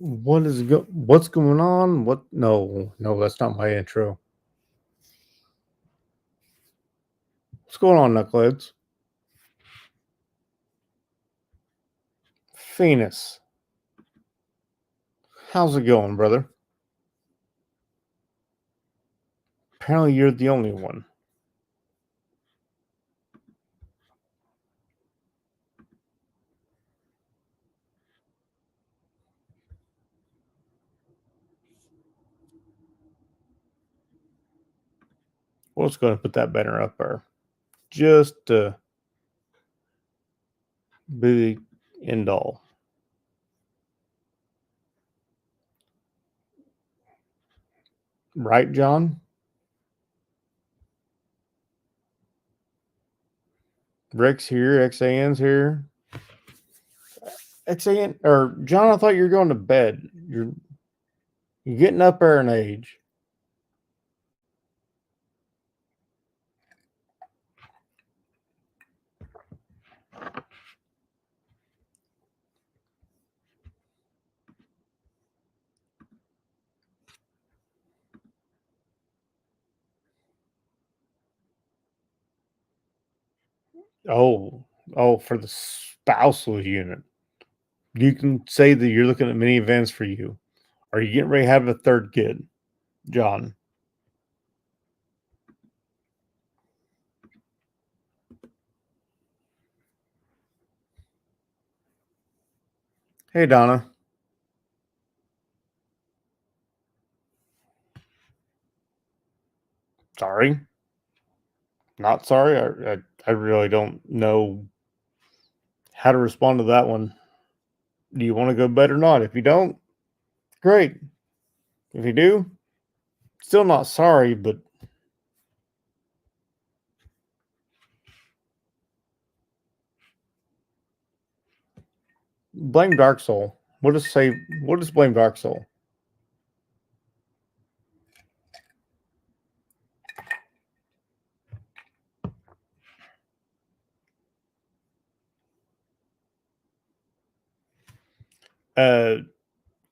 What's going on? What? No, that's not my intro. What's going on, knuckleheads? Phoenix, how's it going, brother? Apparently, you're the only one. Well, let's go and put that banner up there. Just to be the end all. Right, John? Rick's here. XAN's here. XAN or John, I thought you were going to bed. You're getting up there in age. Oh, for the spousal unit. You can say that you're looking at many events for you. Are you getting ready to have a third kid, John? Hey, Donna. Sorry. Not sorry. I really don't know how to respond to that one. Do you want to go bed or not? If you don't, great. If you do, still not sorry, but blame Dark Soul. What does blame Dark Soul? Uh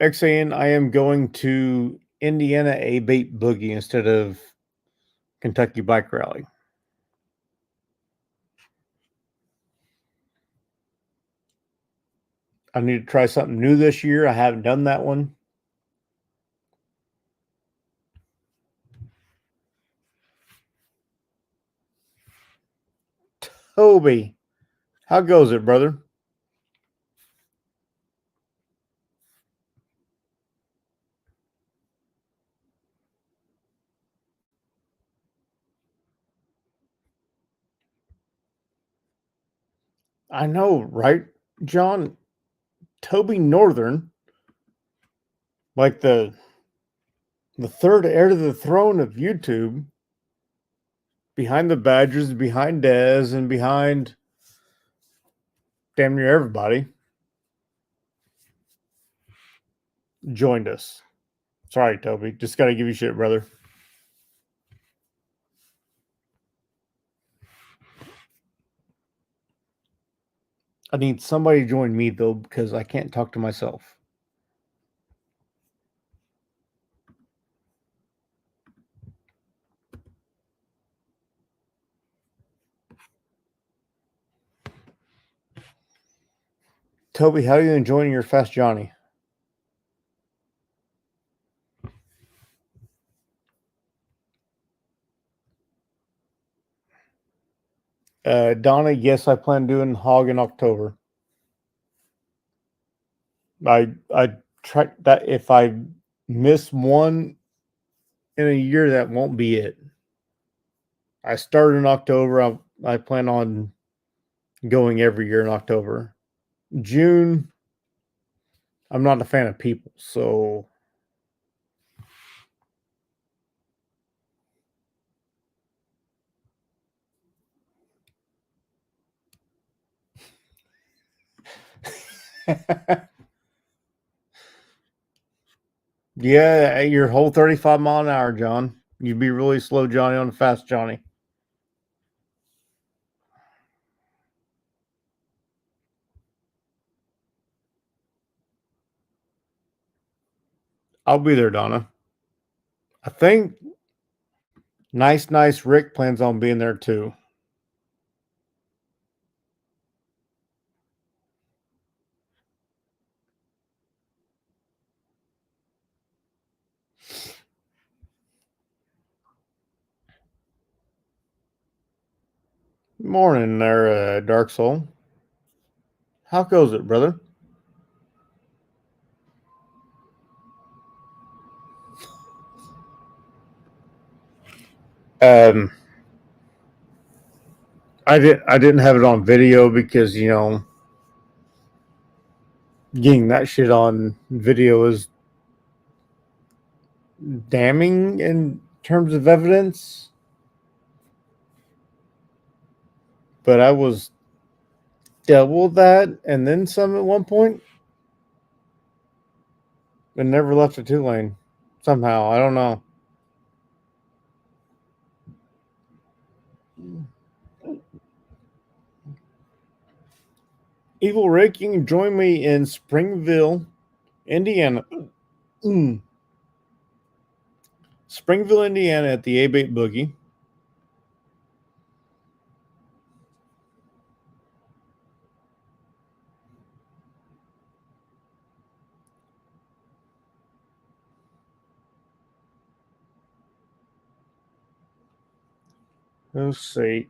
XAN, I am going to Indiana A Bait Boogie instead of Kentucky Bike Rally. I need to try something new this year. I haven't done that one. Toby, how goes it, brother? I know, right, John? Toby Northern, like the third heir to the throne of YouTube, behind the Badgers, behind Dez, and behind damn near everybody, joined us. Sorry, Toby. Just got to give you shit, brother. I need somebody to join me, though, because I can't talk to myself. Toby, how are you enjoying your Fast Johnny? Donna, yes, I plan doing Hog in October. I try that if I miss one in a year, that won't be it. I started in October. I plan on going every year in October. June, I'm not a fan of people, so yeah, your whole 35 mile an hour, John. You'd be really slow, Johnny, on the fast, Johnny. I'll be there, Donna. I think nice Rick plans on being there too. Morning there, Dark Soul. How goes it, brother? Um, I didn't have it on video because getting that shit on video is damning in terms of evidence. But I was double that and then some at one point, and never left a 2-lane. Somehow, I don't know. Evil Rick, you can join me in Springville, Indiana. Springville, Indiana at the A-Bait Boogie. Let's see.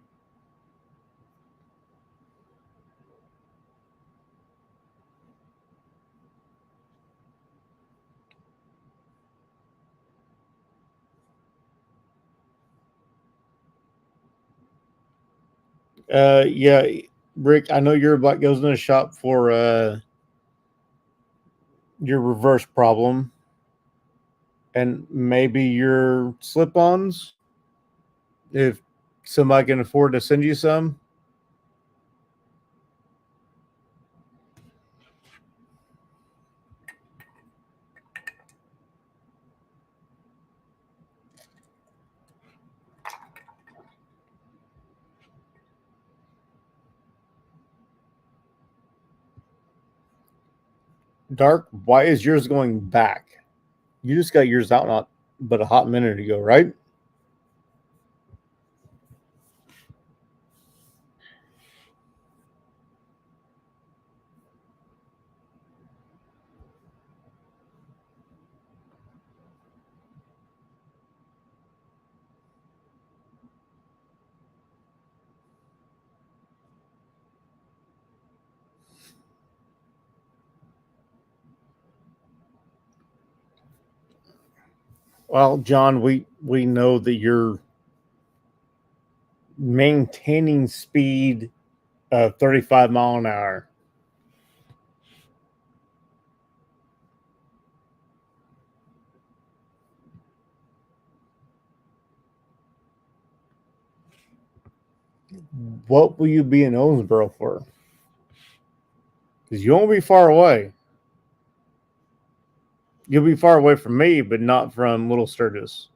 Yeah, Rick, I know your bike goes in the shop for your reverse problem and maybe your slip-ons if somebody can afford to send you some. Dark, why is yours going back? You just got yours out not but a hot minute ago, right? Well, John, we know that you're maintaining speed of 35 mile an hour. What will you be in Owensboro for? Because you won't be far away. You'll be far away from me, but not from Little Sturgis.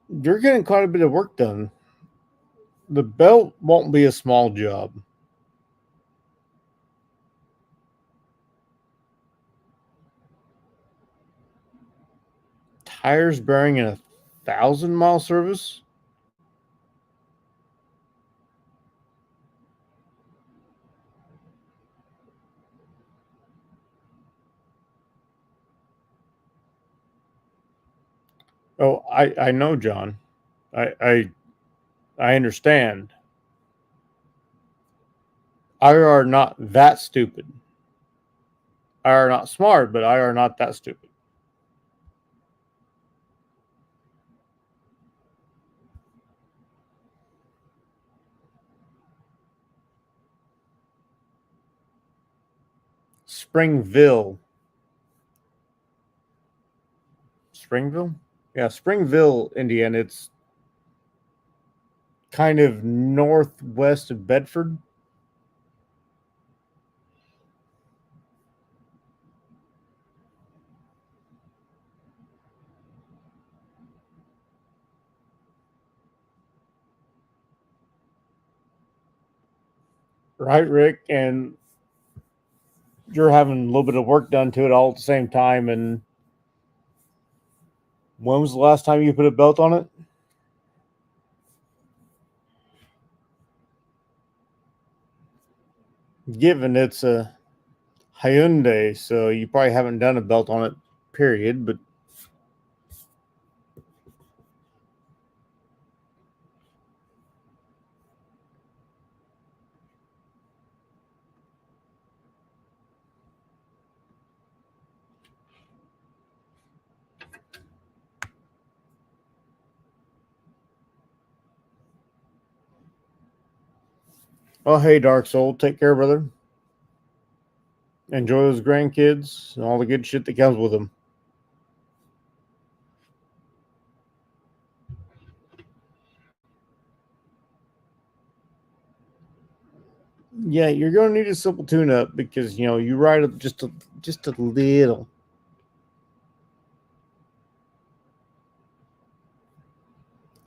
You're getting quite a bit of work done. The belt won't be a small job. Tires bearing in 1,000-mile service. Oh, I know, John. I understand. I are not that stupid. I are not smart, but I are not that stupid. Springville. Springville? Yeah, Springville, Indiana. It's kind of northwest of Bedford. right, Rick? And you're having a little bit of work done to it all at the same time. And when was the last time you put a belt on it? Given it's a Hyundai, so you probably haven't done a belt on it, period. But oh, hey, Dark Soul, take care, brother. Enjoy those grandkids and all the good shit that comes with them. Yeah, you're going to need a simple tune-up because you ride it just a little.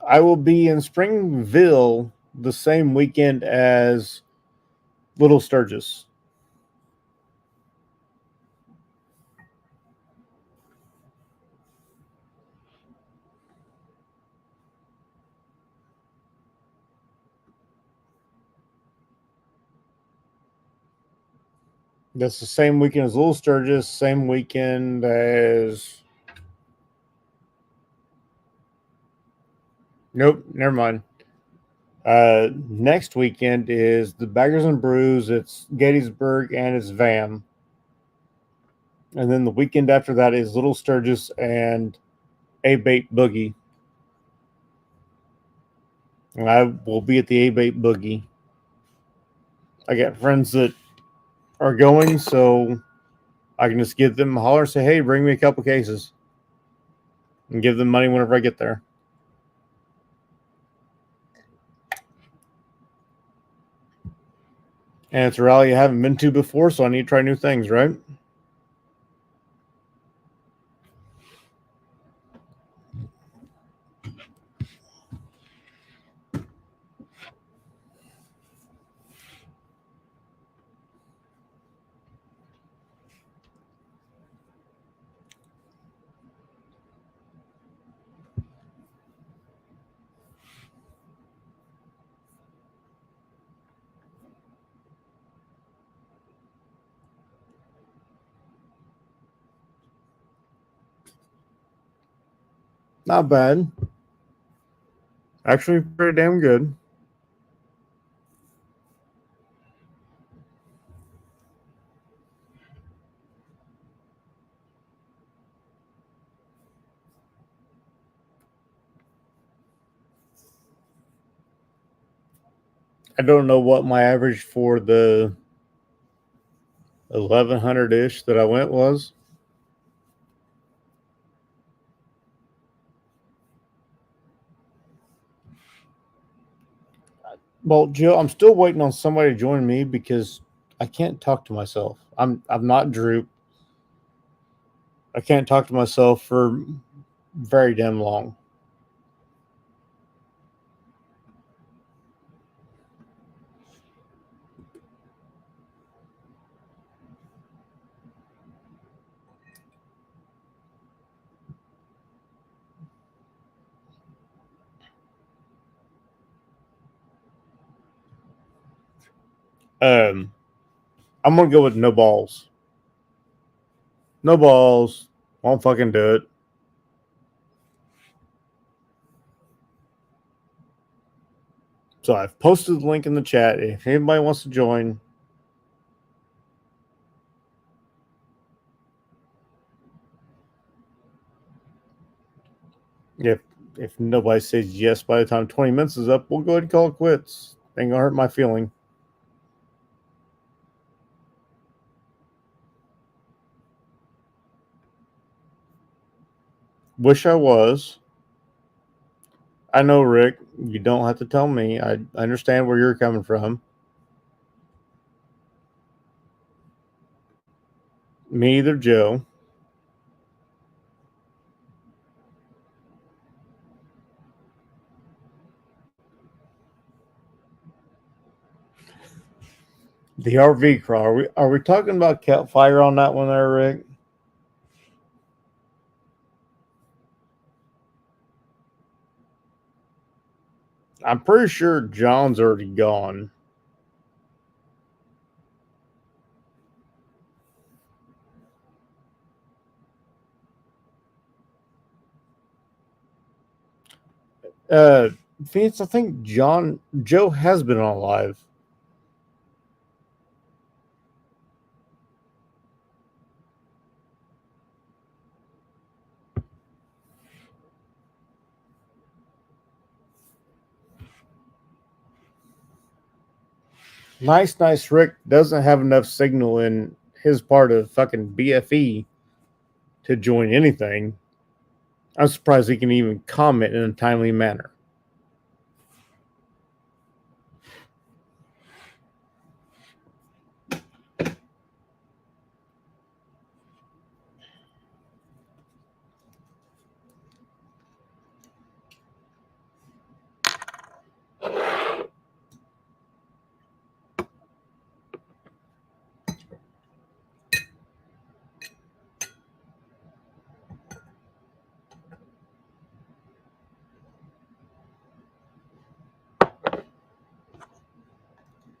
I will be in Springville the same weekend as Little Sturgis. That's the same weekend as Little Sturgis, same weekend as. Nope, never mind. Next weekend is the Baggers and Brews. It's Gettysburg and it's VAM. And then the weekend after that is Little Sturgis and A Bait Boogie. And I will be at the A Bait Boogie. I got friends that are going, so I can just give them a holler and say, hey, bring me a couple cases. And give them money whenever I get there. And it's a rally I haven't been to before, so I need to try new things, right? Not bad. Actually, pretty damn good. I don't know what my average for the 1100 ish that I went was. Well, Joe, I'm still waiting on somebody to join me because I can't talk to myself. I'm not Droop. I can't talk to myself for very damn long. Um, I'm gonna go with no balls. No balls. Won't fucking do it. So I've posted the link in the chat. If anybody wants to join, if if nobody says yes by the time 20 minutes is up, we'll go ahead and call it quits. Ain't gonna hurt my feeling. Wish I was. I know, Rick. You don't have to tell me. I understand where you're coming from. Me either, Joe. The RV crawl. Are we talking about campfire on that one there, Rick? I'm pretty sure John's already gone. Phoenix, I think Joe has been on live. Nice Rick doesn't have enough signal in his part of fucking BFE to join anything. I'm surprised he can even comment in a timely manner.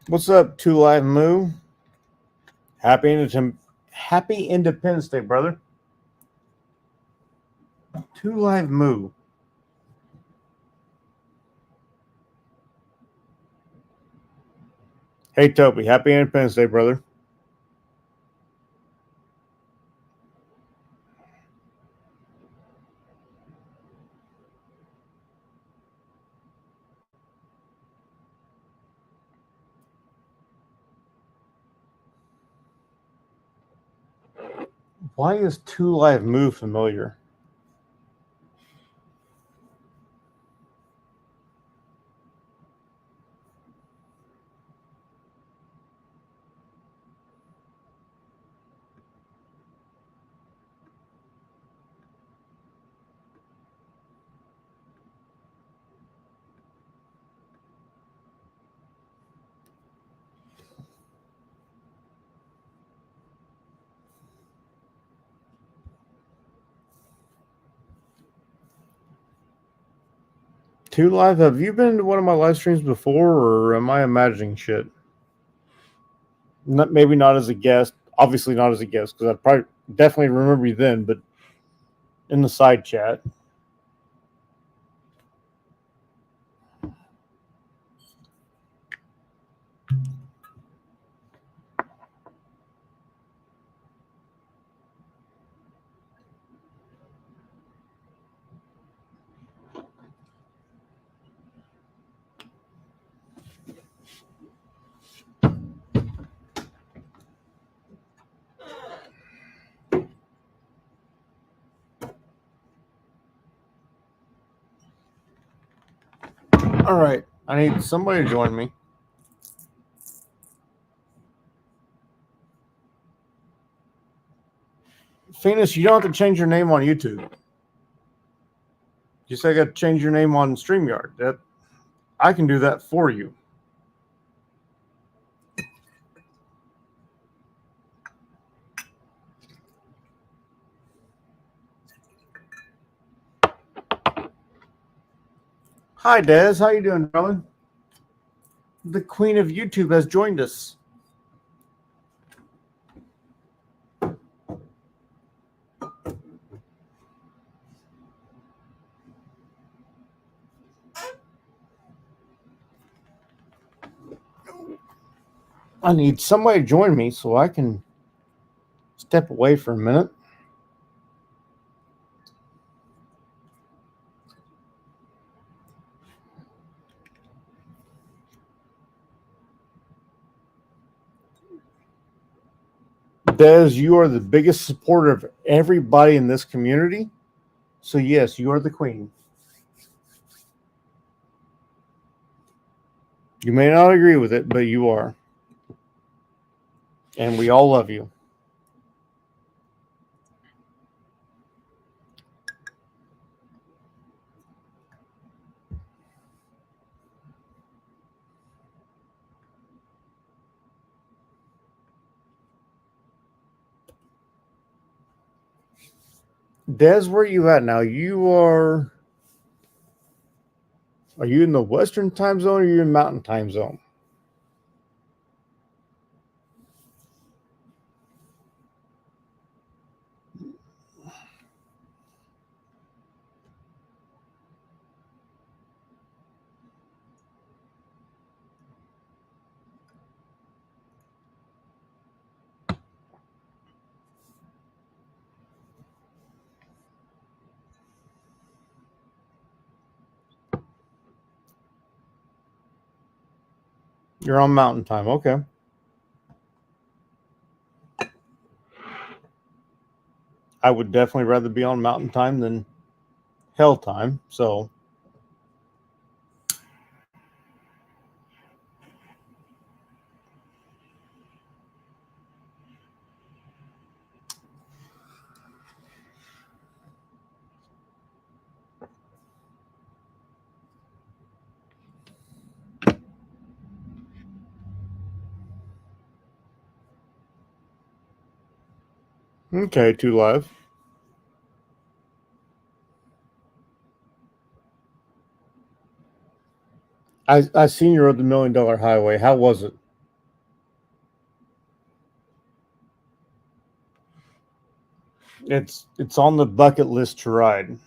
What's up, Two Live Moo? Happy Independence Day, brother. Two Live Moo. Hey, Toby. Happy Independence Day, brother. Why is Two Live Moo familiar? Two Live, have you been to one of my live streams before, or am I imagining shit? Maybe not as a guest. Obviously not as a guest, because I probably definitely remember you then, but in the side chat. All right. I need somebody to join me. Phoenix, you don't have to change your name on YouTube. You say I got to change your name on StreamYard. That I can do that for you. Hi, Des. How you doing, darling? The Queen of YouTube has joined us. I need somebody to join me so I can step away for a minute. Des, you are the biggest supporter of everybody in this community. So, yes, you are the queen. You may not agree with it, but you are. And we all love you. Des, where you at now? Are you in the Western time zone or are you in Mountain time zone? You're on Mountain time. Okay. I would definitely rather be on Mountain time than Hell time. So, okay, 2 Live. I seen you rode the $1,000,000 Highway. How was it? It's on the bucket list to ride.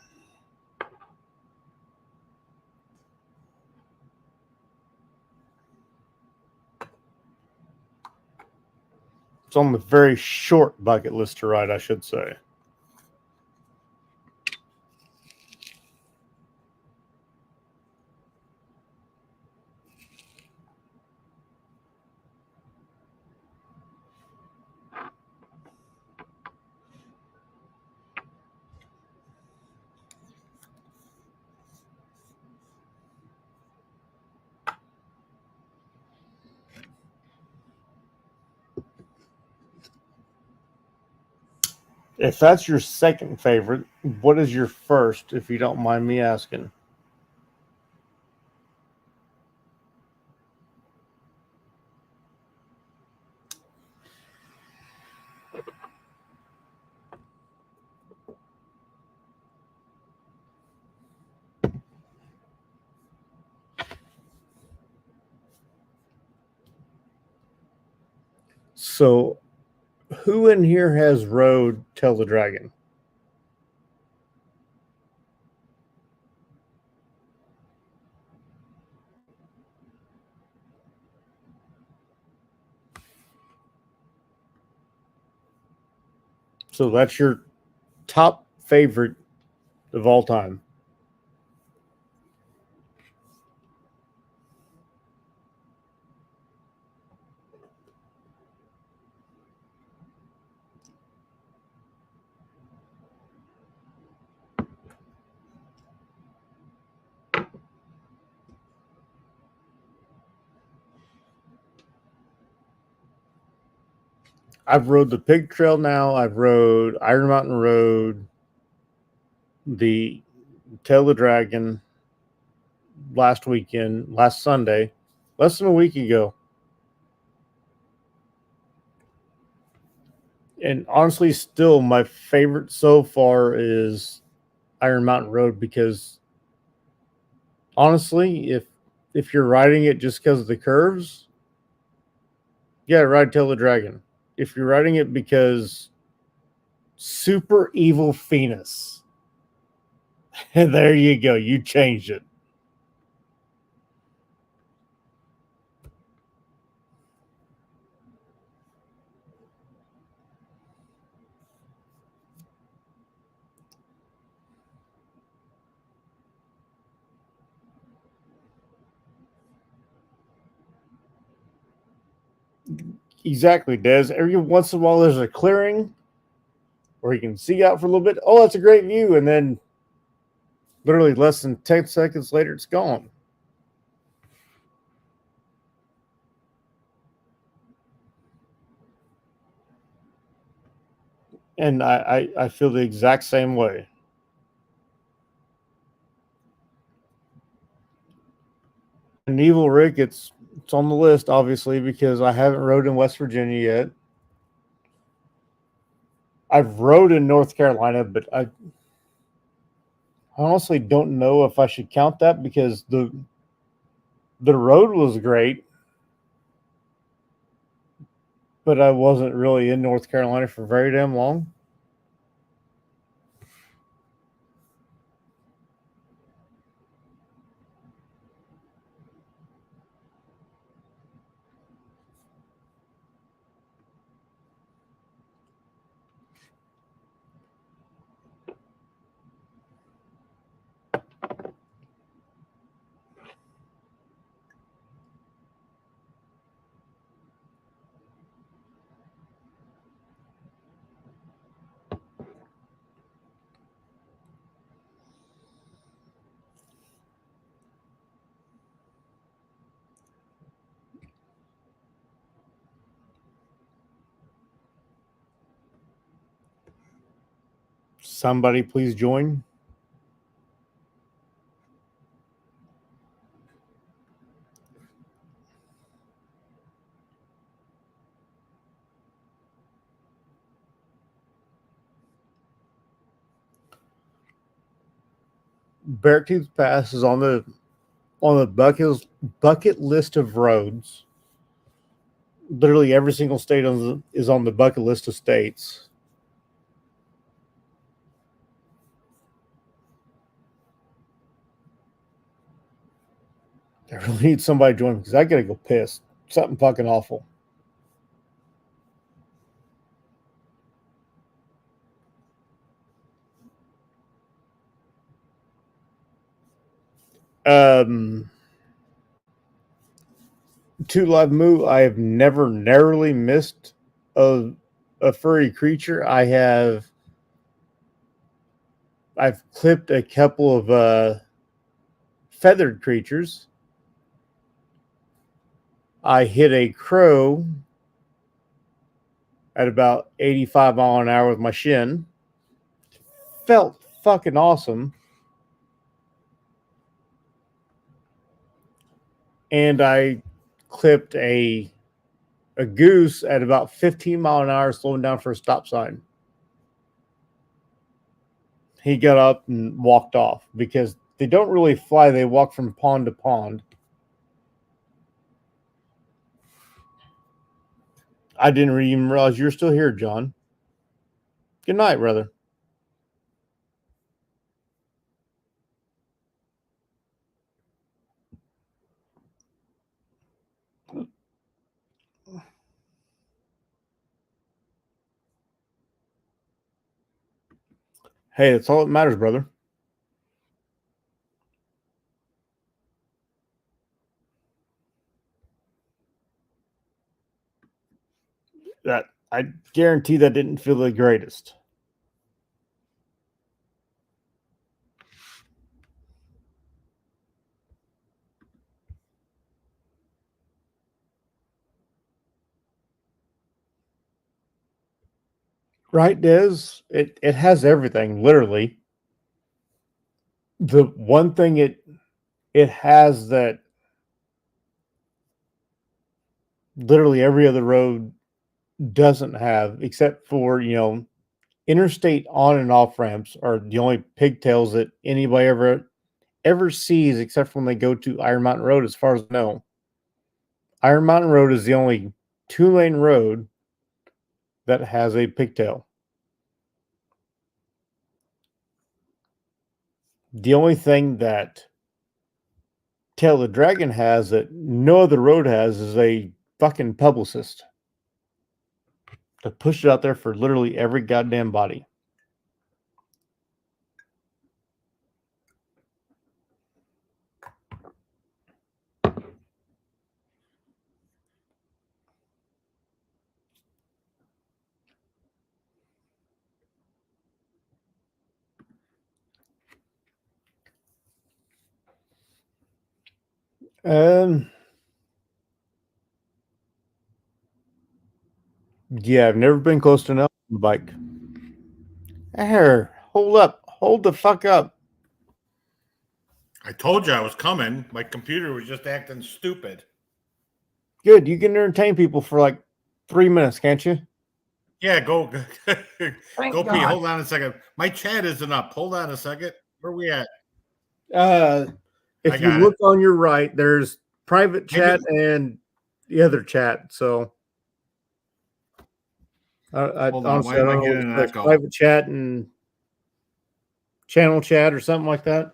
It's on the very short bucket list to ride, I should say. If that's your second favorite, what is your first, if you don't mind me asking? So, who in here has rode Tell the Dragon? So that's your top favorite of all time. I've rode the Pig Trail now. I've rode Iron Mountain Road, the Tell the Dragon last Sunday, less than a week ago. And honestly, still my favorite so far is Iron Mountain Road because honestly, if you're riding it just because of the curves, yeah, ride Tell the Dragon. If you're riding it because super evil Phoenix, and there you go, you changed it. Exactly, Des. Every once in a while, there's a clearing where you can see out for a little bit. Oh, that's a great view, and then literally less than 10 seconds later, it's gone. And I feel the exact same way. And Evil Rick, it's on the list obviously because I haven't rode in West Virginia yet. I've rode in North Carolina, but I honestly don't know if I should count that because the road was great, but I wasn't really in North Carolina for very damn long. Somebody please join. Beartooth Pass is on the bucket list of roads. Literally every single state is on the bucket list of states. I really need somebody to join because I gotta go piss. Something fucking awful. To Live Moo, I have never narrowly missed a furry creature. I've clipped a couple of feathered creatures. I hit a crow at about 85 mile an hour with my shin. Felt fucking awesome. And I clipped a goose at about 15 mile an hour, slowing down for a stop sign. He got up and walked off because they don't really fly. They walk from pond to pond. I didn't even realize you're still here, John. Good night, brother. Hey, that's all that matters, brother. That I guarantee that didn't feel the greatest. Right, Des? It has everything, literally. The one thing it has that literally every other road doesn't have, except for, interstate on and off ramps are the only pigtails that anybody ever sees, except for when they go to Iron Mountain Road, as far as I know. Iron Mountain Road is the only 2-lane road that has a pigtail. The only thing that Tail of the Dragon has that no other road has is a fucking publicist to push it out there for literally every goddamn body. Yeah, I've never been close to an Elton bike. Here, hold up. Hold the fuck up. I told you I was coming. My computer was just acting stupid. Good, you can entertain people for like 3 minutes, can't you? Yeah, go Thank go pee. God. Hold on a second. My chat isn't up. Hold on a second. Where are we at? Uh, I if you got it. look on your right, there's private chat Maybe and the other chat. So I hold on. Why honestly I am I don't know getting which an one's echo? private chat and channel chat or something like that.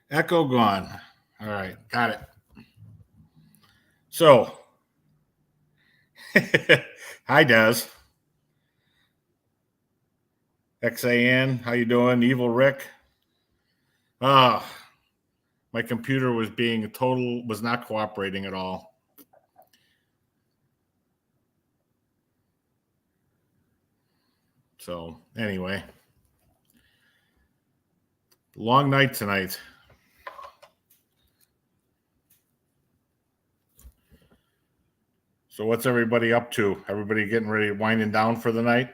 Echo gone. All right, got it. So, hi Des. XAN, how you doing? Evil Rick. Ah, my computer was not cooperating at all. So anyway, long night tonight. So what's everybody up to? Everybody getting ready, winding down for the night?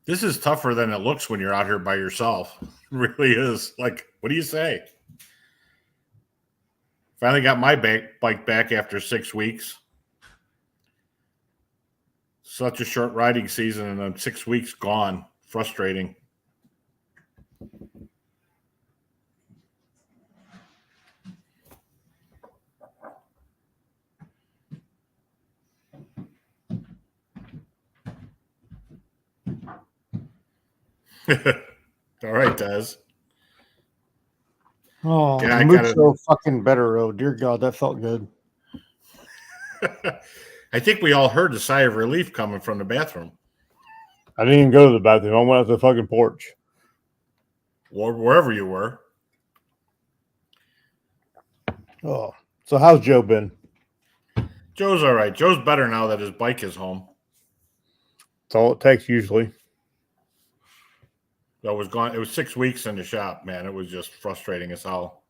This is tougher than it looks when you're out here by yourself. It really is. Like, what do you say? Finally got my bike back after 6 weeks. Such a short riding season, and then 6 weeks gone. Frustrating. All right, Des. Oh, Yeah, I got it. mucho fucking better. Oh, dear God, that felt good. I think we all heard a sigh of relief coming from the bathroom. I didn't even go to the bathroom. I went out to the fucking porch. Or wherever you were. Oh, so how's Joe been? Joe's all right. Joe's better now that his bike is home. That's all it takes usually. That was gone. It was 6 weeks in the shop, man. It was just frustrating as hell.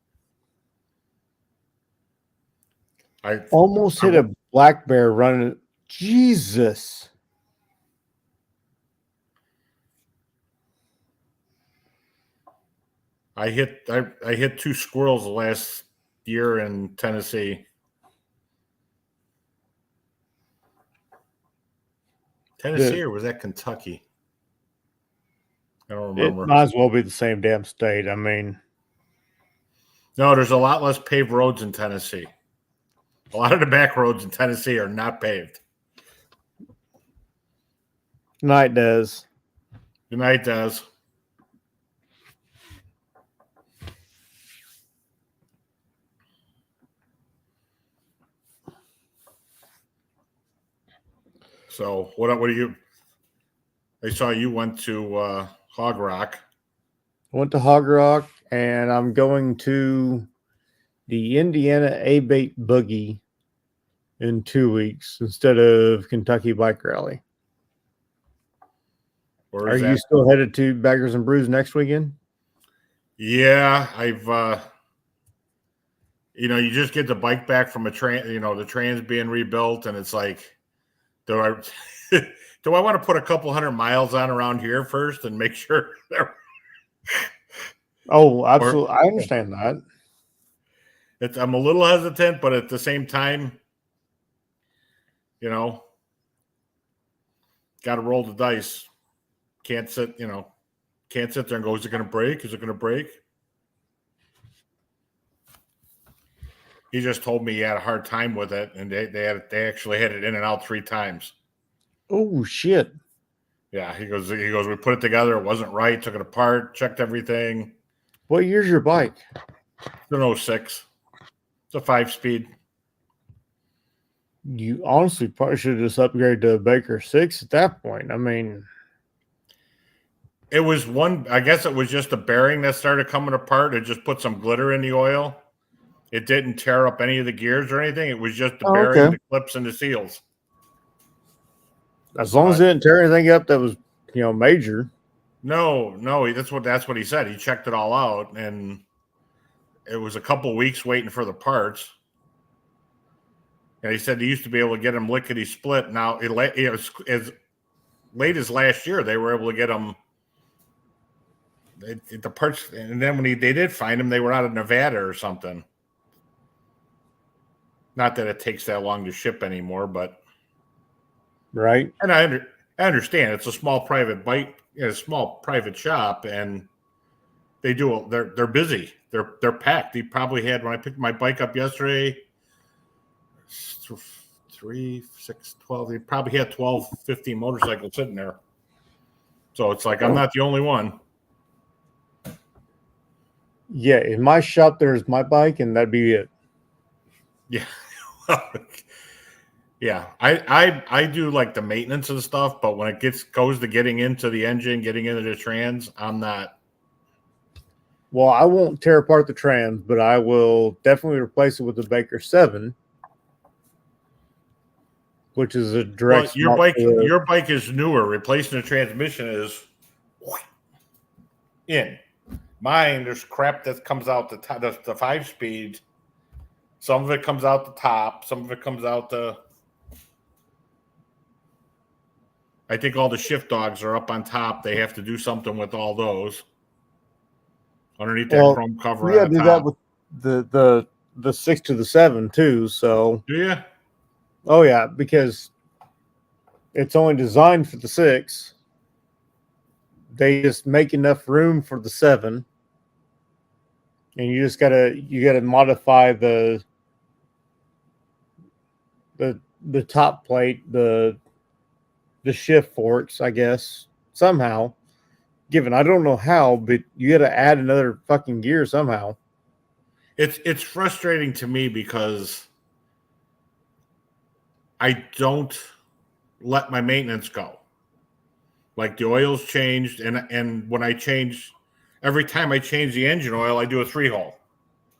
I Almost hit a black bear running. Jesus. I hit 2 squirrels last year in Tennessee. Tennessee, or was that Kentucky? I don't It remember. might as well be the same damn state. I mean, No, there's a lot less paved roads in Tennessee. A lot of the back roads in Tennessee are not paved. night does. Good night, Des. So what do you? I saw you went to Hog Rock. I went to Hog Rock, and I'm going to the Indiana A-Bait Boogie in 2 weeks instead of Kentucky Bike Rally. Or Are is you that? still headed to Baggers and Brews next weekend? Yeah, I've. You just get the bike back from a train. The train's being rebuilt, and it's like, do I do I want to put a couple hundred miles on around here first and make sure? Oh, absolutely. I understand that. I'm a little hesitant, but at the same time, got to roll the dice. Can't sit there and go, is it going to break? Is it going to break? He just told me he had a hard time with it, and they actually had it in and out 3 times. Oh shit! Yeah, he goes. We put it together. It wasn't right. Took it apart. Checked everything. What year's your bike? It's an 06. It's a 5-speed. You honestly probably should have just upgraded to a Baker 6 at that point. I mean, It was one. I guess it was just a bearing that started coming apart. It just put some glitter in the oil. It didn't tear up any of the gears or anything. It was just the Oh, bearing, okay. the clips, and the seals. As long as it didn't tear anything up that was, major. No, that's what he said. He checked it all out, and it was a couple weeks waiting for the parts. And he said he used to be able to get them lickety split. Now it was as late as last year they were able to get them. The parts, and then when they did find them, they were out of Nevada or something. Not that it takes that long to ship anymore, but right. And I understand it's a small private bike, a small private shop, and they're busy. They're packed. He probably had, when I picked my bike up yesterday, 3, 6, 12. He probably had 12, 15 motorcycles sitting there. So it's like I'm not the only one. Yeah, in my shop there's my bike, and that'd be it. Yeah. Yeah, I do like the maintenance and stuff, but when it goes to getting into the engine, getting into the trans, I'm not. Well, I won't tear apart the trans, but I will definitely replace it with the Baker 7, which is a direct. Well, your bike is newer. Replacing the transmission is in. Mine, there's crap that comes out the top, the 5-speed. Some of it comes out the top. Some of it comes out the. I think all the shift dogs are up on top. They have to do something with all those underneath that chrome cover. Yeah, do that with the 6 to the 7 too. So do you? Oh yeah, because it's only designed for the 6. They just make enough room for the 7, and you gotta modify the top plate, the shift forks, I guess, somehow. Given I don't know how, but you got to add another fucking gear somehow. It's frustrating to me because I don't let my maintenance go. Like the oil's changed, and when I change, every time I change the engine oil, I do a 3-hole.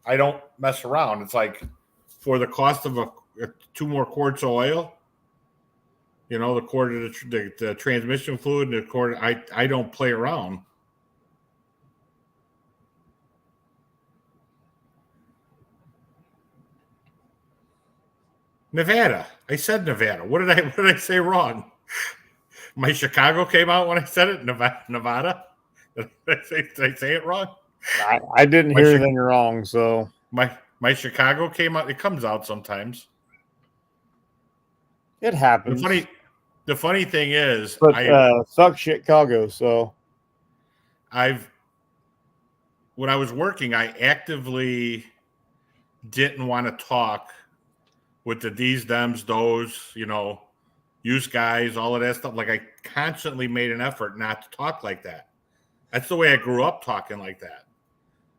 I don't mess around. It's like for the cost of 2 more quarts of oil. The quart of the transmission fluid and the quart. I don't play around. Nevada. I said Nevada. What did I say wrong? My Chicago came out when I said it. Nevada. Did I say it wrong? I didn't hear anything wrong. So my Chicago came out. It comes out sometimes. It happens. The funny thing is, but fuck Chicago. So when I was working, I actively didn't want to talk with the these, thems, those, use guys, all of that stuff. Like I constantly made an effort not to talk like that. That's the way I grew up talking like that.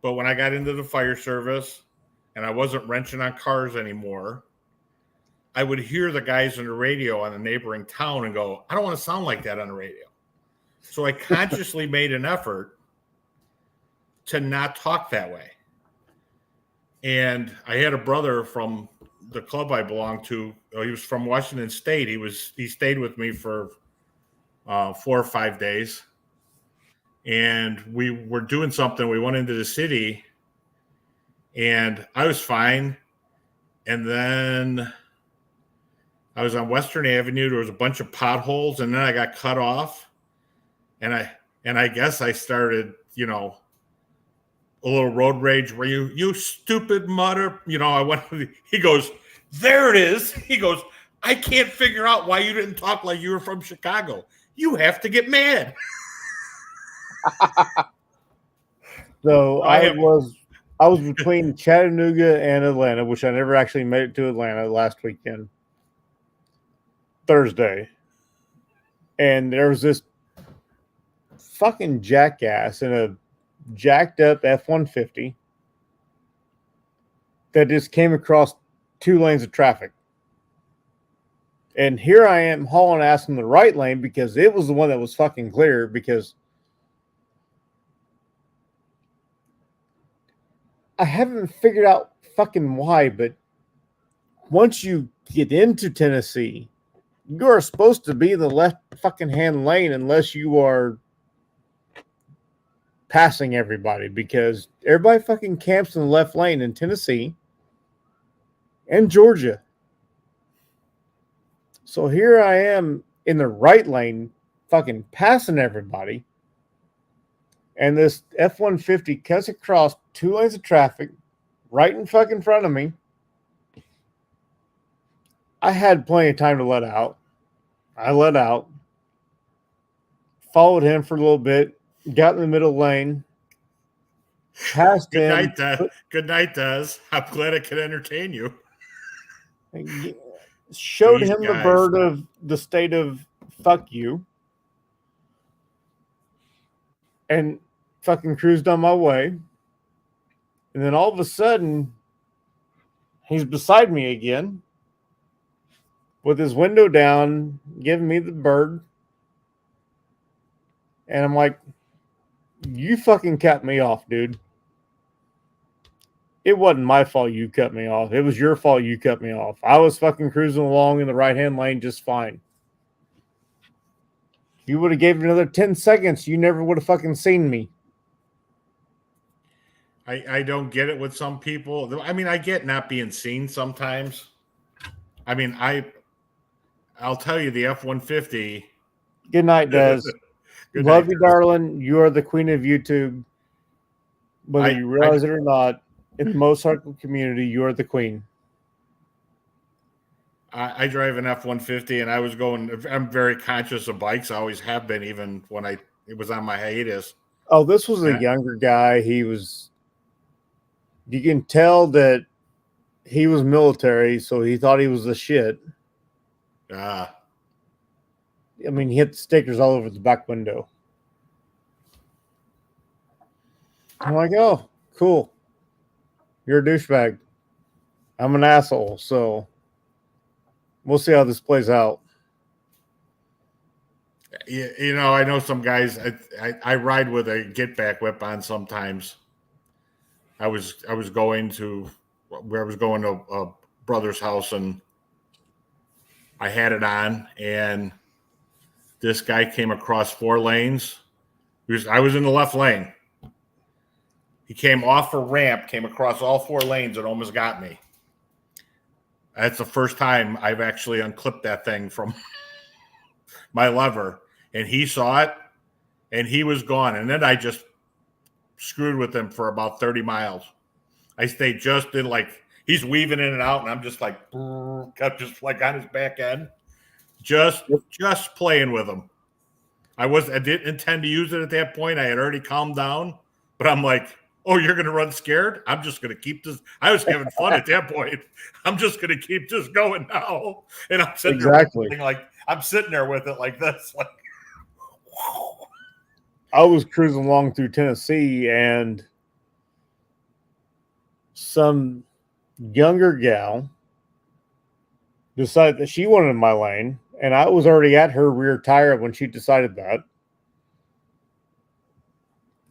But when I got into the fire service and I wasn't wrenching on cars anymore, I would hear the guys on the radio on the neighboring town and go, I don't want to sound like that on the radio. So I consciously made an effort to not talk that way. And I had a brother from the club I belonged to. He was from Washington State. He stayed with me for 4 or 5 days. And we were doing something. We went into the city and I was fine. And then I was on Western Avenue. There was a bunch of potholes, and then I got cut off. And I guess I started, a little road rage where you stupid mother, I went, he goes, there it is. He goes, I can't figure out why you didn't talk like you were from Chicago. You have to get mad. So I was between Chattanooga and Atlanta, which I never actually made it to Atlanta last weekend, Thursday. And there was this fucking jackass in a jacked up F-150 that just came across 2 lanes of traffic. And here I am hauling ass in the right lane because it was the one that was fucking clear, because I haven't figured out fucking why, but once you get into Tennessee, you are supposed to be in the left fucking hand lane unless you are passing everybody, because everybody fucking camps in the left lane in Tennessee and Georgia. So here I am in the right lane fucking passing everybody, and this F-150 cuts across 2 lanes of traffic right in fucking front of me. I had plenty of time to let out. I let out, followed him for a little bit, got in the middle lane, passed Good him. night, good night, Des. I'm glad I could entertain you. Showed These him the guys. bird of the state of fuck you, and fucking cruised on my way. And then all of a sudden, he's beside me again with his window down, giving me the bird. And I'm like, you fucking cut me off, dude. It wasn't my fault you cut me off. It was your fault you cut me off. I was fucking cruising along in the right-hand lane just fine. If you would have gave it another 10 seconds, you never would have fucking seen me. I don't get it with some people. I mean, I get not being seen sometimes. I mean, I'll tell you, the F-150. Good night, Des. Good Love night, you, Des. darling. You are the queen of YouTube. Whether you realize it or not, in the motorcycle community, you are the queen. I drive an F-150, and I'm very conscious of bikes. I always have been, even when it was on my hiatus. Oh, this was a younger guy. You can tell that he was military, so he thought he was the shit. I mean, he hit the stickers all over the back window. I'm like, oh, cool. You're a douchebag. I'm an asshole, so we'll see how this plays out. You know, I know some guys. I ride with a get back whip on sometimes. I was going to a brother's house, and I had it on, and this guy came across 4 lanes. I was in the left lane. He came off a ramp, came across all 4 lanes, and almost got me. That's the first time I've actually unclipped that thing from my lever, and he saw it, and he was gone. And then I just screwed with him for about 30 miles. I stayed just in, like, he's weaving in and out, and I'm just like, just like on his back end, just playing with him. I didn't intend to use it at that point. I had already calmed down, but I'm like, oh, you're going to run scared? I'm just going to keep this. I was having fun at that point. I'm just going to keep this going now. And I'm sitting I'm sitting there with it like this. Like, I was cruising along through Tennessee, and some younger gal decided that she wanted in my lane, and I was already at her rear tire when she decided that.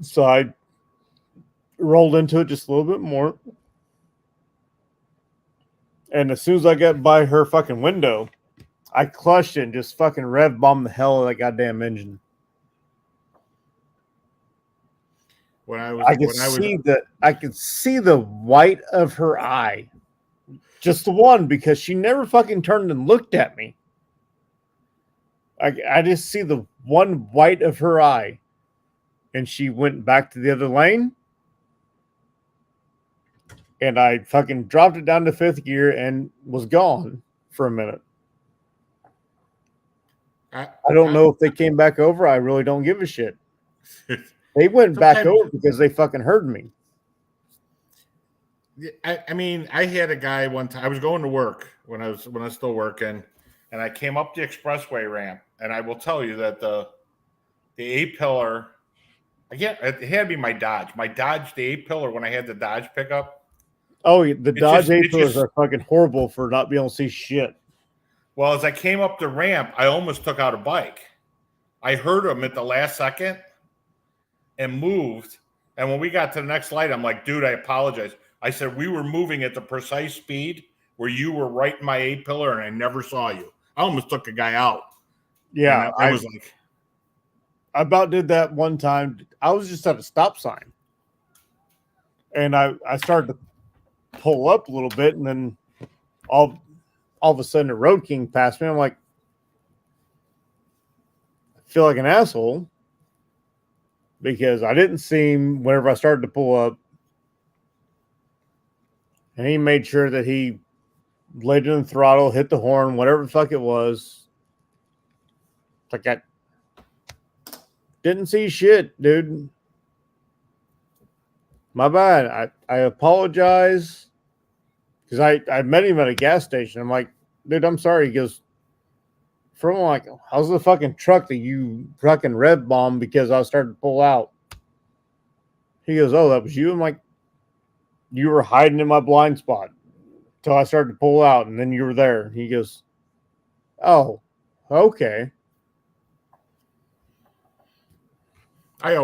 So I rolled into it just a little bit more. And as soon as I got by her fucking window, I clutched it and just fucking rev bombed the hell out of that goddamn engine. I could see the white of her eye. Just the one, because she never fucking turned and looked at me. I just see the one white of her eye. And she went back to the other lane. And I fucking dropped it down to 5th gear and was gone for a minute. I don't know if they came back over. I really don't give a shit. They went back over because they fucking heard me. I mean, I had a guy one time. I was going to work when I was still working, and I came up the expressway ramp, and I will tell you that the A-pillar, again, it had to be my Dodge. The A-pillar, when I had the Dodge pickup. Oh, the Dodge A-pillars are fucking horrible for not being able to see shit. Well, as I came up the ramp, I almost took out a bike. I heard him at the last second and moved. And when we got to the next light, I'm like, dude, I apologize. I said, we were moving at the precise speed where you were right in my A-pillar and I never saw you. I almost took a guy out. Yeah, And I was like, I about did that one time. I was just at a stop sign. And I started to pull up a little bit, and then all of a sudden a Road King passed me. I'm like, I feel like an asshole because I didn't see him whenever I started to pull up. And he made sure that he laid in the throttle, hit the horn, whatever the fuck it was. It's like I didn't see shit, dude. My bad. I apologize because I met him at a gas station. I'm like, dude, I'm sorry. He goes, from like, how's the fucking truck that you fucking red bombed because I started to pull out? He goes, oh, that was you? I'm like, you were hiding in my blind spot till I started to pull out, and then you were there. He goes, oh, okay. I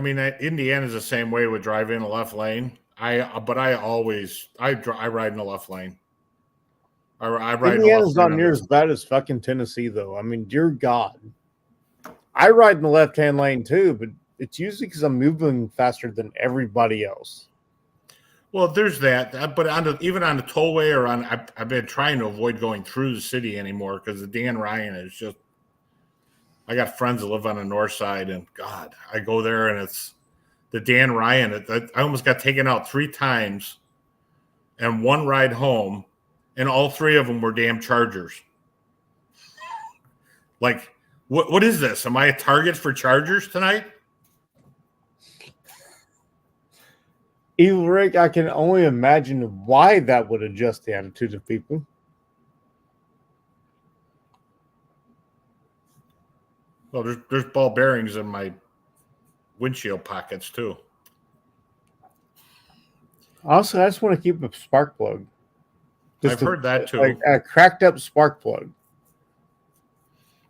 mean, Indiana's the same way with driving in the left lane. I ride in the left lane. I ride in the Indiana's left not lane. near as bad as fucking Tennessee, though. I mean, dear God. I ride in the left-hand lane, too, but it's usually because I'm moving faster than everybody else. Well, there's that, but even on the tollway or I've been trying to avoid going through the city anymore because the Dan Ryan is just. I got friends that live on the north side, and God, I go there and it's the Dan Ryan. I almost got taken out 3 times, and one ride home, and all 3 of them were damn Chargers. Like, what is this? Am I a target for Chargers tonight? Evil Rick, I can only imagine why that would adjust the attitude of people. Well, there's ball bearings in my windshield pockets too. Honestly, I just want to keep a spark plug. I've heard that too. Like a cracked up spark plug.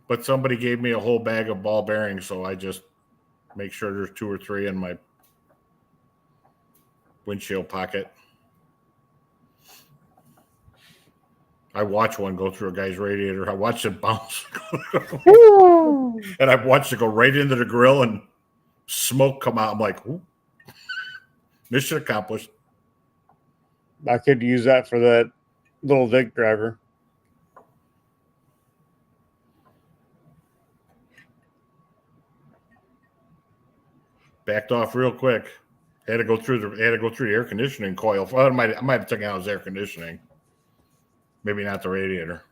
But somebody gave me a whole bag of ball bearings, so I just make sure there's 2 or 3 in my windshield pocket. I watched one go through a guy's radiator. I watched it bounce. And I've watched it go right into the grill and smoke come out. I'm like, ooh, mission accomplished. I could use that for that little Vic driver. Backed off real quick. Had to go through the air conditioning coil. Well, I might have taken out his air conditioning. Maybe not the radiator.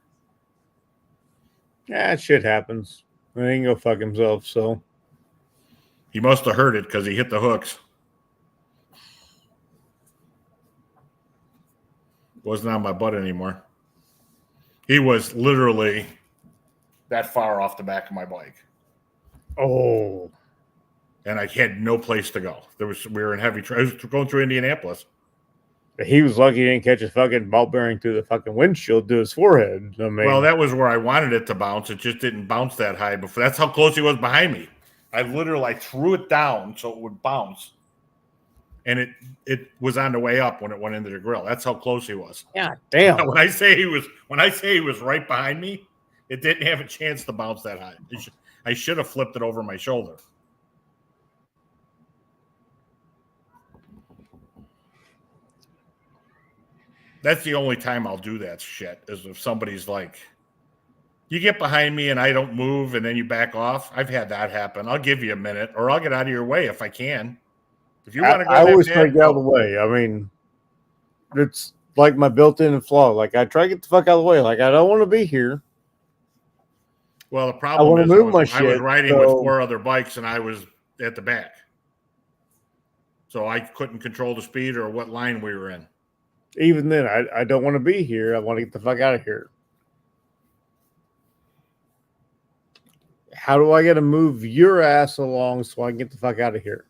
Yeah, shit happens. He can go fuck himself, so. He must have heard it because he hit the hooks. Wasn't on my butt anymore. He was literally that far off the back of my bike. Oh. And I had no place to go. We were in heavy traffic. I was going through Indianapolis. He was lucky he didn't catch a fucking ball bearing through the fucking windshield to his forehead. I mean, Well, that was where I wanted it to bounce. It just didn't bounce that high before. That's how close he was behind me. I threw it down so it would bounce. And it was on the way up when it went into the grill. That's how close he was. yeah, damn. When I say he was right behind me, it didn't have a chance to bounce that high. I should have flipped it over my shoulder. That's the only time I'll do that shit is if somebody's like, you get behind me and I don't move and then you back off. I've had that happen. I'll give you a minute or I'll get out of your way if I can. If you want to go, I always try to get out of the way. I mean, it's like my built-in flaw. Like I try to get the fuck out of the way. Like I don't want to be here. Well, the problem is I was riding with 4 other bikes and I was at the back. So I couldn't control the speed or what line we were in. Even then, I don't want to be here. I want to get the fuck out of here. How do I get to move your ass along so I can get the fuck out of here?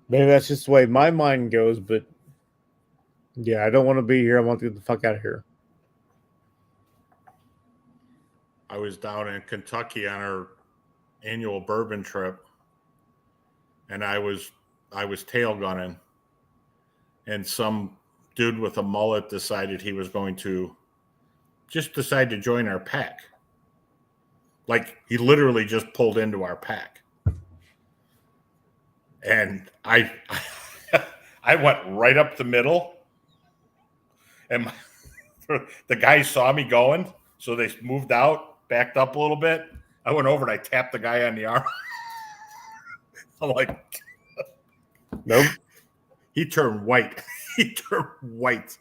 Maybe that's just the way my mind goes, but yeah, I don't want to be here. I want to get the fuck out of here. I was down in Kentucky on our annual bourbon trip, and I was tail gunning, and some dude with a mullet decided he was going to decide to join our pack. Like, he literally just pulled into our pack. And I went right up the middle, and the guy saw me going, so they moved out, backed up a little bit. I went over and I tapped the guy on the arm. I'm like, Nope. He turned white. He turned white.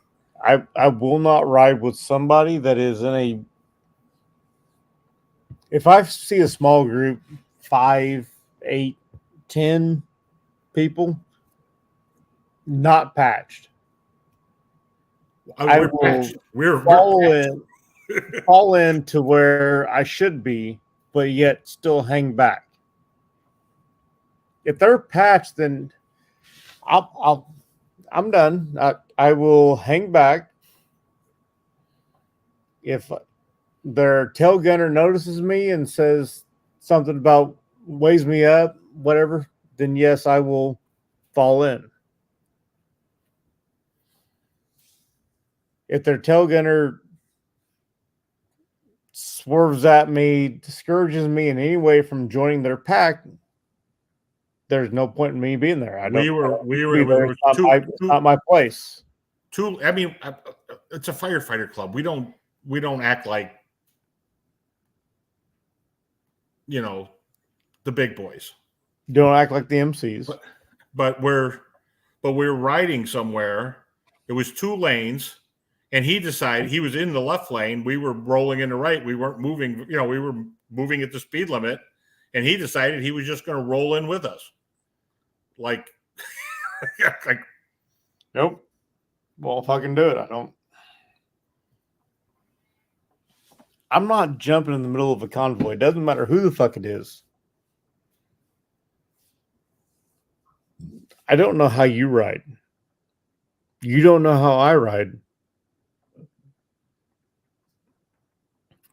I will not ride with somebody that is in a. If I see a small group, 5, 8, 10 people, not patched, I will fall in to where I should be, but yet still hang back. If they're patched, then I'm done. I will hang back. If their tail gunner notices me and says something about weighs me up, whatever, then yes, I will fall in. If their tail gunner swerves at me, discourages me in any way from joining their pack, there's no point in me being there. It's not my place. I mean, it's a firefighter club. We don't act like, the big boys. Don't act like the MCs. But we're riding somewhere. It was 2 lanes, and he decided he was in the left lane. We were rolling in the right. We weren't moving. We were moving at the speed limit, and he decided he was just going to roll in with us. Like, nope. Well, if I can do it, I'm not jumping in the middle of a convoy. It doesn't matter who the fuck it is. I don't know how you ride. You don't know how I ride.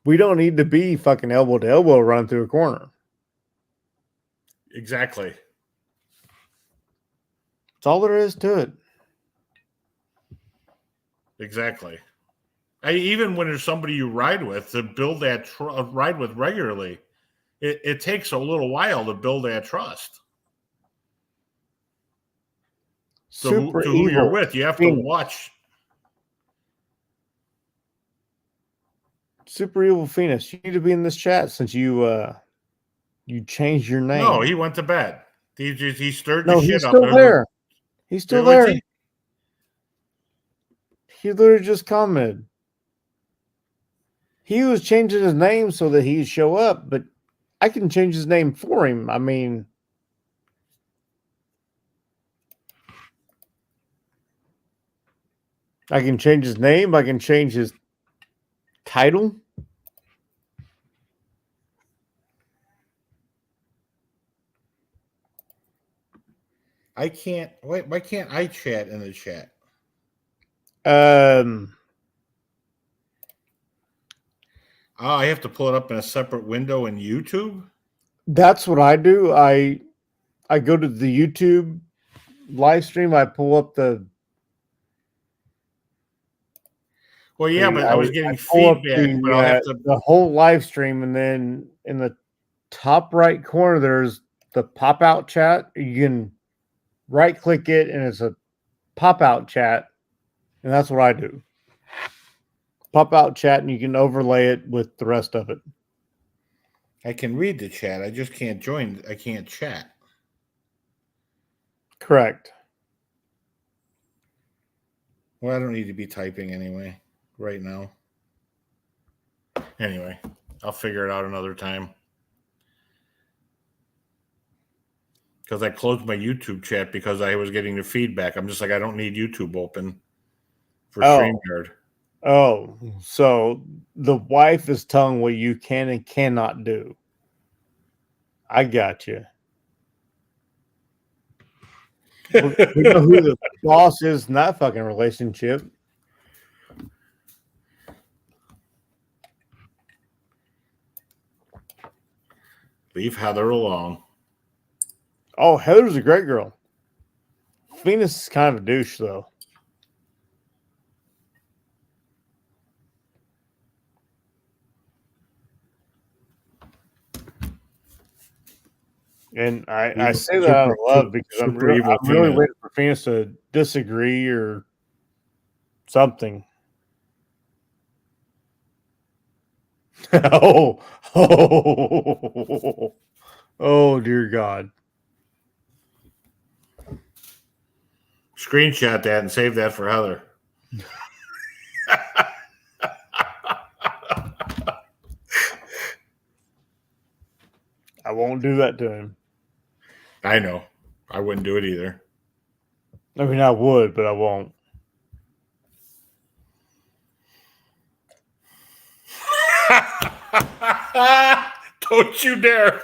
We don't need to be fucking elbow to elbow run through a corner. Exactly. That's all there is to it. Exactly. Even when there's somebody you ride with, to build that ride with regularly, it takes a little while to build that trust. To who you're with, you have to watch. Super Evil Phoenix, you need to be in this chat since you changed your name. No, he went to bed. He stirred the shit up. He's still there. He's still there. He literally just commented. He was changing his name so that he'd show up, but I can change his name for him. I mean, I can change his name. I can change his title. I can't. Why can't I chat in the chat? I have to pull it up in a separate window in YouTube. That's what I do. I go to the YouTube live stream. I pull up the. Well, yeah, but I was getting feedback. But I'll have to the whole live stream, and then in the top right corner, there's the pop out chat. You can right click it, and it's a pop out chat, and that's what I do. Pop out chat, and you can overlay it with the rest of it. I can read the chat. I just can't join. I can't chat. Correct. Well, I don't need to be typing anyway right now. Anyway, I'll figure it out another time. Because I closed my YouTube chat because I was getting the feedback. I'm just like, I don't need YouTube open for StreamYard. Oh, so the wife is telling what you can and cannot do. I got you. We know who the boss is in that fucking relationship. Leave Heather alone. Oh, Heather's a great girl. Venus is kind of a douche, though. And I say that out of love because I'm really waiting for Venus to disagree or something. Oh, dear God. Screenshot that and save that for Heather. I won't do that to him. I know. I wouldn't do it either. I mean, I would, but I won't. Don't you dare.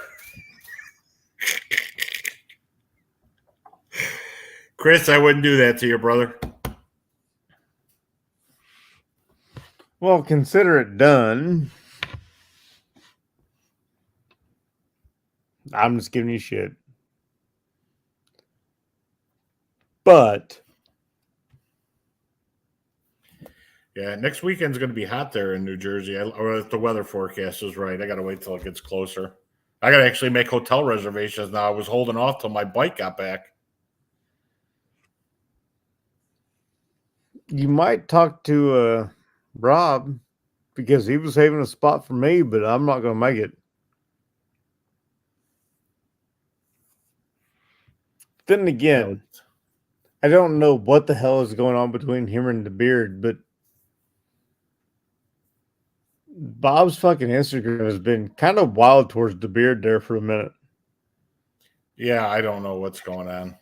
Chris, I wouldn't do that to your brother. Well, consider it done. I'm just giving you shit. But yeah, next weekend's going to be hot there in New Jersey. Or if the weather forecast is right, I got to wait till it gets closer. I got to actually make hotel reservations now. I was holding off till my bike got back. You might talk to Rob because he was saving a spot for me, but I'm not going to make it. Then again, I don't know what the hell is going on between him and the beard, but Bob's fucking Instagram has been kind of wild towards the beard there for a minute. Yeah, I don't know what's going on.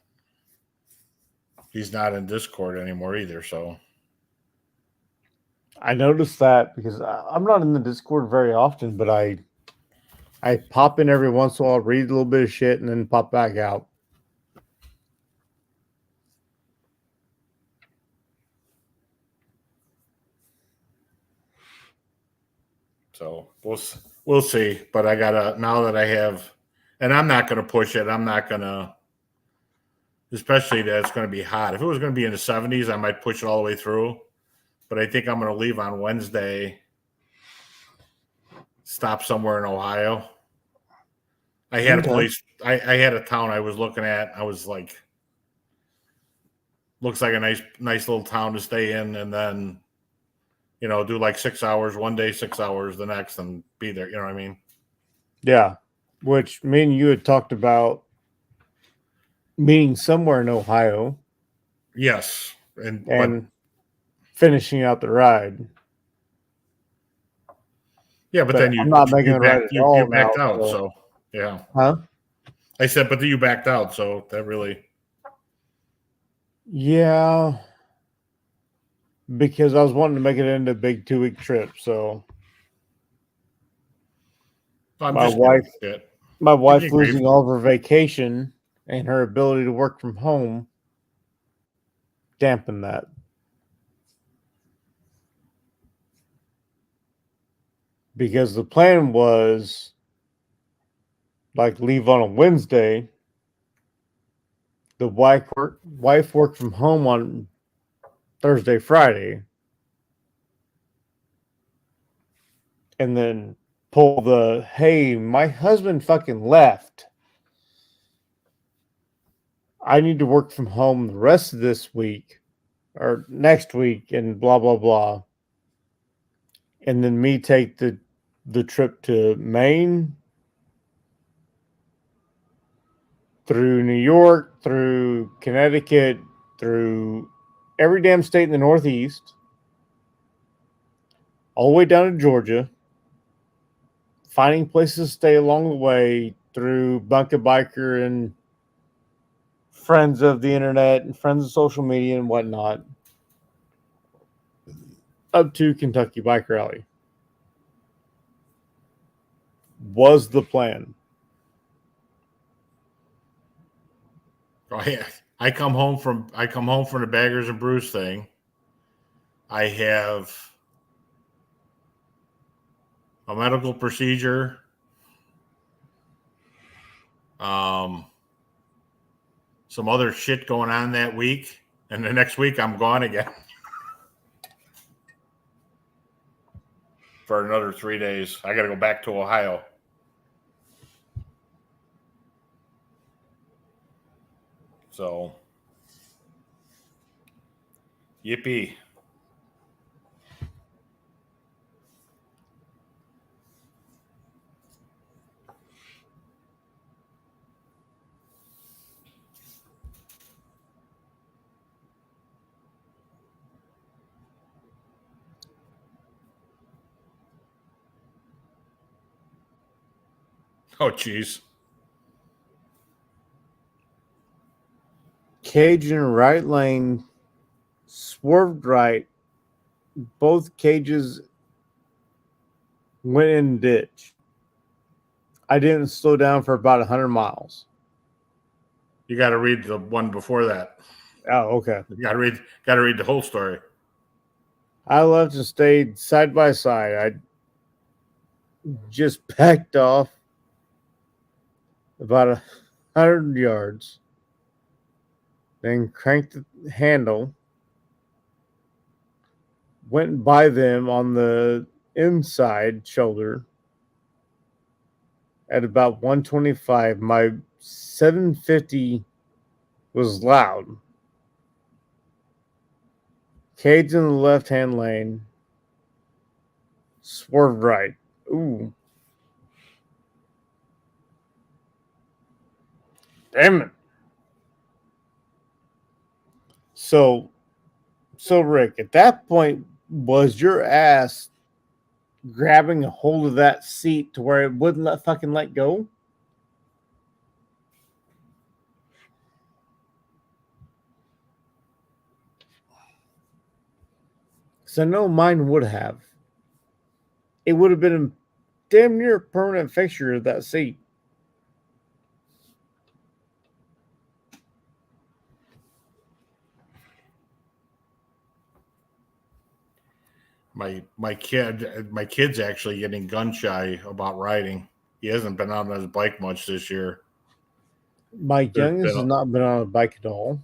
He's not in Discord anymore either, so. I noticed that because I'm not in the Discord very often, but I pop in every once in a while, read a little bit of shit, and then pop back out. So we'll see. But I gotta, now that I have, and I'm not gonna push it. I'm not gonna, especially that it's gonna be hot. If it was gonna be in the 70s, I might push it all the way through. But I think I'm gonna leave on Wednesday. Stop somewhere in Ohio. I had a place. I had a town I was looking at. I was like, looks like a nice little town to stay in, and then, do like 6 hours one day, 6 hours the next, and be there. You know what I mean? Yeah, which me and you had talked about meeting somewhere in Ohio. Yes, and finishing out the ride. Yeah, but then I'm not making you the ride at all. You backed out, so yeah. Huh? I said, but then you backed out, so that really. Yeah, because I was wanting to make it into a big 2-week trip. So my wife losing all of her vacation and her ability to work from home dampened that. Because the plan was like leave on a Wednesday. The wife worked from home on Thursday, Friday. And then pull the, hey, my husband fucking left. I need to work from home the rest of this week or next week and blah, blah, blah. And then me take the trip to Maine, through New York, through Connecticut, through every damn state in the Northeast, all the way down to Georgia, finding places to stay along the way through Bunker Biker and friends of the internet and friends of social media and whatnot, up to Kentucky Bike Rally. Was the plan. Oh yeah, I come home from the Baggers and Brews thing. I have a medical procedure Some other shit going on that week, and the next week I'm gone again for another 3 days. I got to go back to Ohio. So, yippee. Oh, jeez. Cage in the right lane, swerved right. Both cages went in ditch. I didn't slow down for about 100 miles. You got to read the one before that. Oh, okay. You got to read the whole story. I left and stayed side by side. I just backed off about 100 yards, then cranked the handle, went by them on the inside shoulder at about 125. My 750 was loud. Cage in the left-hand lane, swerved right. Ooh. Damn it. So Rick, at that point, was your ass grabbing a hold of that seat to where it wouldn't let go? Because I know mine would have. It would have been a damn near permanent fixture of that seat. My kid's actually getting gun shy about riding. He hasn't been on his bike much this year. My youngest has not been on a bike at all.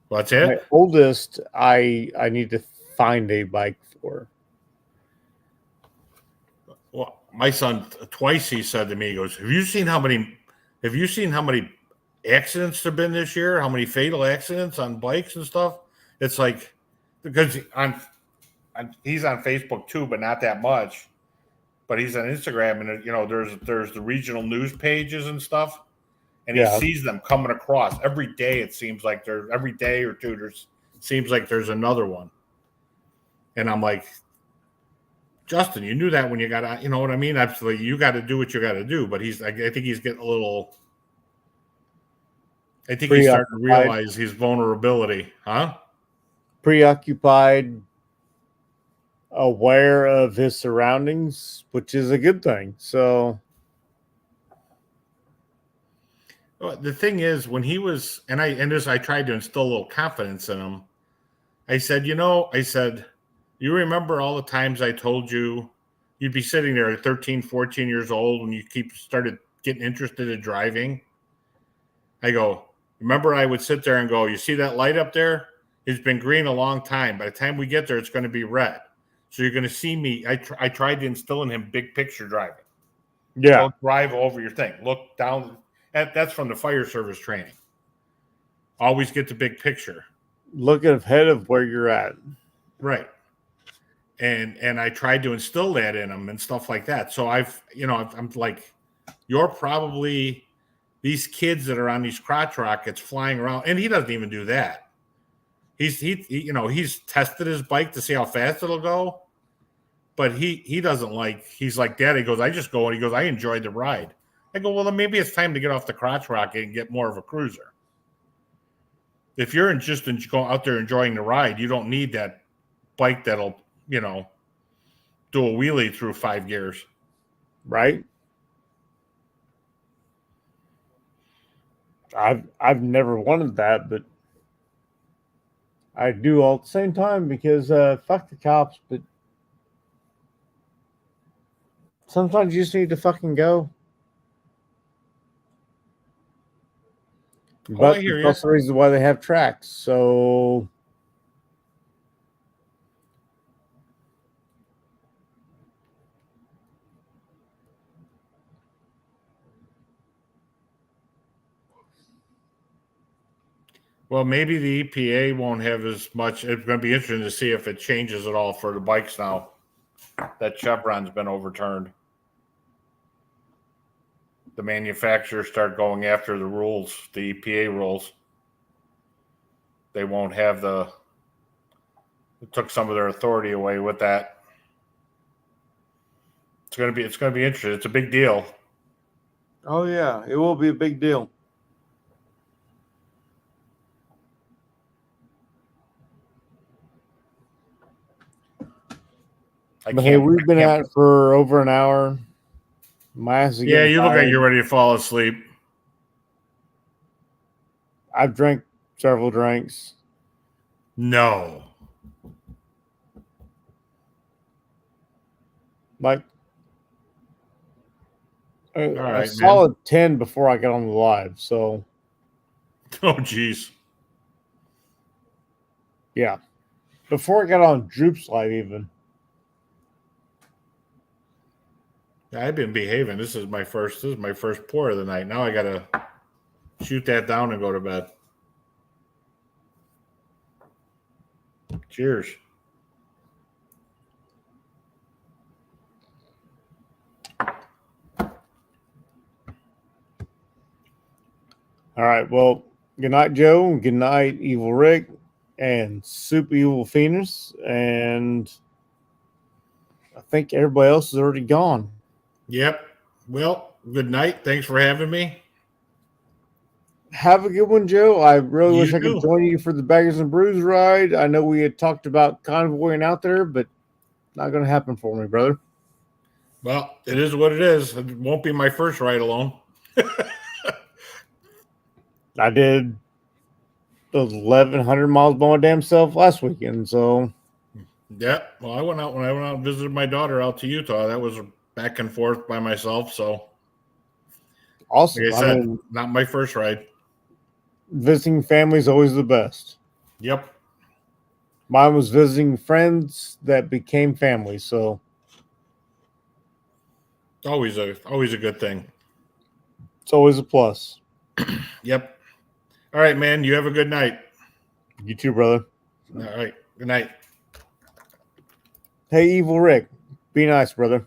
What's it? My oldest, I need to find a bike for. Well, my son twice he said to me, he goes, Have you seen how many accidents there've been this year? How many fatal accidents on bikes and stuff? It's like because he's on Facebook too, but not that much. But he's on Instagram, and there's the regional news pages and stuff, and he sees them coming across every day. It seems like every day or two seems like there's another one, and I'm like, Justin, you knew that when you got out. You know what I mean? Absolutely, you got to do what you got to do. But I think he's getting a little. I think he's starting to realize his vulnerability, huh? Preoccupied, aware of his surroundings, which is a good thing. So the thing is, when he was, I tried to instill a little confidence in him. I said, you remember all the times I told you you'd be sitting there at 13, 14 years old when you started getting interested in driving? I go, remember I would sit there and go, you see that light up there? It's been green a long time. By the time we get there, it's going to be red. So you're going to see me. I tried to instill in him big picture driving. Yeah. Don't drive over your thing. Look down. That's from the fire service training. Always get the big picture. Look ahead of where you're at. Right. And I tried to instill that in him and stuff like that. So I'm like, you're probably these kids that are on these crotch rockets flying around, and he doesn't even do that. He's tested his bike to see how fast it'll go, but he doesn't he's like, Dad, he goes, I just go, and he goes, I enjoyed the ride. I go, well, then maybe it's time to get off the crotch rocket and get more of a cruiser. If you're just going out there enjoying the ride, you don't need that bike that'll, do a wheelie through 5 gears. Right. I've never wanted that, but I do all at the same time because fuck the cops, but sometimes you just need to fucking go. Oh, I But hear it's you. also the reason why they have tracks. So Well, maybe the EPA won't have as much. It's going to be interesting to see if it changes at all for the bikes now that Chevron's been overturned. The manufacturers start going after the rules, the EPA rules. They won't have it took some of their authority away with that. It's going to be interesting. It's a big deal. oh yeah, it will be a big deal. But hey, we've been at it for over an hour. My ass is Yeah, getting you look like tired. you're ready to fall asleep. I've drank several drinks. No. Like All a right, man. solid 10 before I got on the live. So Oh, geez. yeah. Before I got on Droop's live even. I've been behaving. This is my first pour of the night. Now I gotta shoot that down and go to bed. Cheers. All right. Well, good night, Joe. Good night, Evil Rick and Super Evil Phoenix. And I think everybody else is already gone. Yep. Well, good night. Thanks for having me. Have a good one, Joe. I really You wish I too. could join you for the Baggers and Brews ride. I know we had talked about convoying out there, but not going to happen for me, brother. Well, it is what it is. It won't be my first ride alone. I did 1,100 miles by my damn self last weekend. So, Yeah. Well, when I went out and visited my daughter out to Utah. That was back and forth by myself. So, awesome. like I said, not my first ride. Visiting family is always the best. Yep. Mine was visiting friends that became family. So, Always a good thing. it's always a plus. Yep. All right, man. You have a good night. You too, brother. All right. Good night. Hey, Evil Rick. Be nice, brother.